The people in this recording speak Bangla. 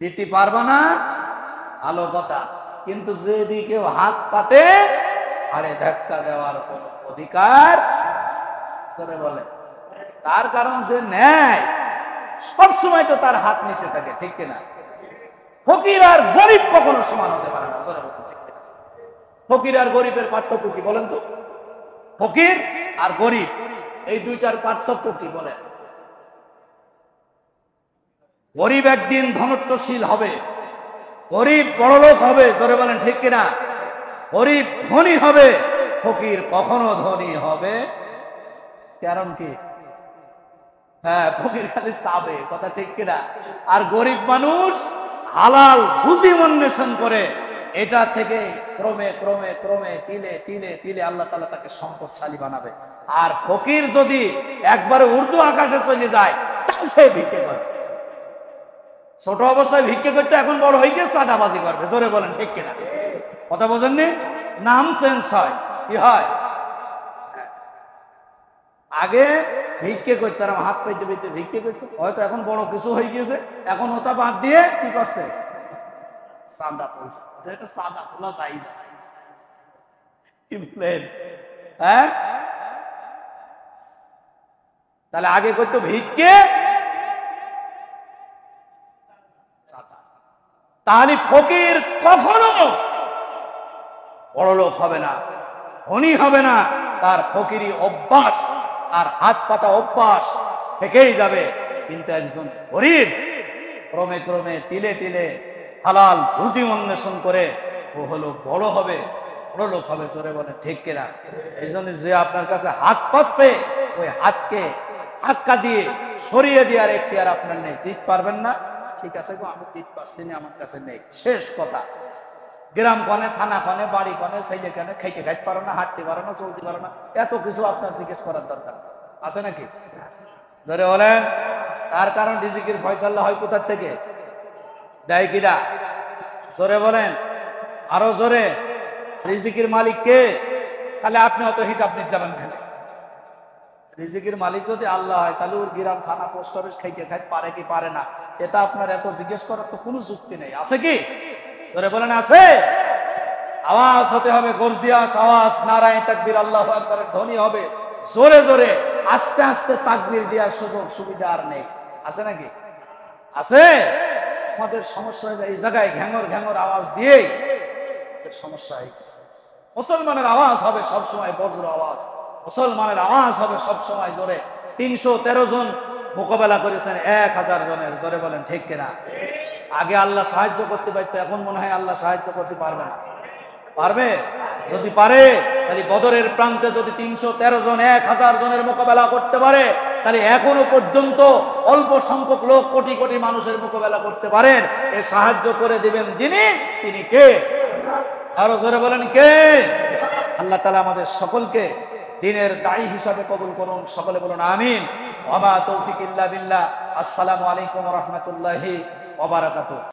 দিতে পারবা না, ভালো কথা, কিন্তু যদি কেউ হাত পাতে আরে ধাক্কা দেওয়ার কোন অধিকার বলে, তার কারণ সে নেয় সবসময় তো তার হাত নিচে থাকে, ঠিক কিনা? ফকির আর গরিব কখনো সমান হতে পারে না। ফকির আর গরিবের পার্থক্য কি বলেন তো? ফকির আর গরিব এই দুইটার পার্থক্য কি বলেন? গরিব একদিন ধনত্বশীল হবে, গরিব বড়লোক হবে, জোরে বলেন ঠিক কিনা? গরিব ধনী হবে, ফকির কখনো ধনী হবে। কারণ কি? হ্যাঁ, ফকির খালি চাবে, কথা ঠিক কিনা? আর গরিব মানুষ হালাল রুজি অন্বেষণ করে, এটা থেকে ক্রমে ক্রমে ক্রমে তিলে তিলে তিলে আল্লাহ তাআলা তাকে সম্পদশালী বানাবে। আর ফকির যদি একবারে উর্দু আকাশে চলে যায়, তাহলে সে ভিক্ষে করবে। ছোট অবস্থায় ভিক্ষে করতে, এখন বড় হয়ে গিয়ে চাঁদাবাজি করবে, জোরে বলেন ঠিক কিনা? কথা বোঝেননি? নাম চেঞ্জ হয়, কি হয়? আগে ভিক্ষে করতে আর হাত পাইতে পাইতে ভিক্ষে করতে, হয়তো এখন বড় কিছু হয়ে গিয়েছে, এখন ওটা বাদ দিয়ে কি করছে? চাঁদা তুলছে। এটা চাঁদা তোলা জায়েজ আছে, কি বলেন? হ্যাঁ, তাহলে আগে করতো ভিক্ষে, তাহলে ফকির কখনো বড় লোক হবে না, ধনী হবে না। তার ফকিরি অভ্যাস, তার হাত পাতা অভ্যাস থেকেই যাবে। কিন্তু একজন গরিব ক্রমে ক্রমে তিলে তিলে হালাল রুজি অন্বেষণ করে ও হলো বড় হবে, বড় লোক হবে, জোরে বলে ঠিক কিনা? এই জন্য যে আপনার কাছে হাত পাতবে, ওই হাতকে ধাক্কা দিয়ে সরিয়ে দেওয়ার এখতিয়ার আপনার নেই। দিতে পারবেন না, ঠিক আছে গো, আমি দিতে পারছি না, আমার কাছে নেই, শেষ কথা। গ্রাম কনে, থানা কনে, বাড়ি কনে, ছেলে কনে, খাইতে খাইতে পারো না, হাঁটতে পারো না, চলতে পারো না, এত কিছু আপনার জিজ্ঞেস করার দরকার আছে নাকি? ধরে বলেন, তার কারণ রিজিকের ফয়সালা হয় কোথার থেকে? দেয় কিনা? জোরে বলেন, আরো জোরে। রিজিকের মালিক কে? তাহলে আপনি অত হিসাব নিতে যাবেন কেন? রিজিকের মালিক যদি আল্লাহ হয়, তাহলে ওর গ্রাম, থানা, পোস্ট অফিস খাইতে খাইতে পারে কি পারে না, এটা আপনার এত জিজ্ঞেস করার তো কোনো যুক্তি নেই, আছে কি? জোরে বলেন, আছে? আওয়াজ হতে হবে গর্জিয়াস আওয়াজ, নারায়ে তাকবীর, আল্লাহু আকবার ধ্বনি হবে জোরে জোরে। আস্তে আস্তে তাকবীর দেওয়ার সুযোগ সুবিধা আর নেই, আছে নাকি? আছে? আমাদের সমস্যা হয়ে এই জায়গায় ঘ্যাঙর ঘ্যাঙর আওয়াজ দিয়েই সমস্যা হয়ে গেছে। মুসলমানের আওয়াজ হবে সবসময় বজ্র আওয়াজ, মুসলমানের আওয়াজ হবে সবসময় জোরে। 313 জন মোকাবেলা করেছেন 1000 জনের, জোরে বলেন ঠিক কিনা? আগে আল্লাহ সাহায্য করতে পারতো, এখন মনে হয় আল্লাহ সাহায্য করতে পারবে না। পারবে? যদি পারে, তাহলে বদরের প্রান্তে যদি 313 জন 1000 জনের মোকাবেলা করতে পারে, তাহলে এখনো পর্যন্ত অল্প সংখ্যক লোক কোটি কোটি মানুষের মোকাবেলা করতে পারেন। এ সাহায্য করে দিবেন যিনি, তিনি কে? আরো জোরে বলেন কে? আল্লাহ তাআলা আমাদের সকলকে দ্বীনের দায়ী হিসাবে কবুল করুন, সকলে বলুন আমিন। ওয়া মা তৌফিক ইল্লা বিল্লাহ। আসসালামু আলাইকুম ওয়া রাহমাতুল্লাহি ওয়া বারাকাতুহু।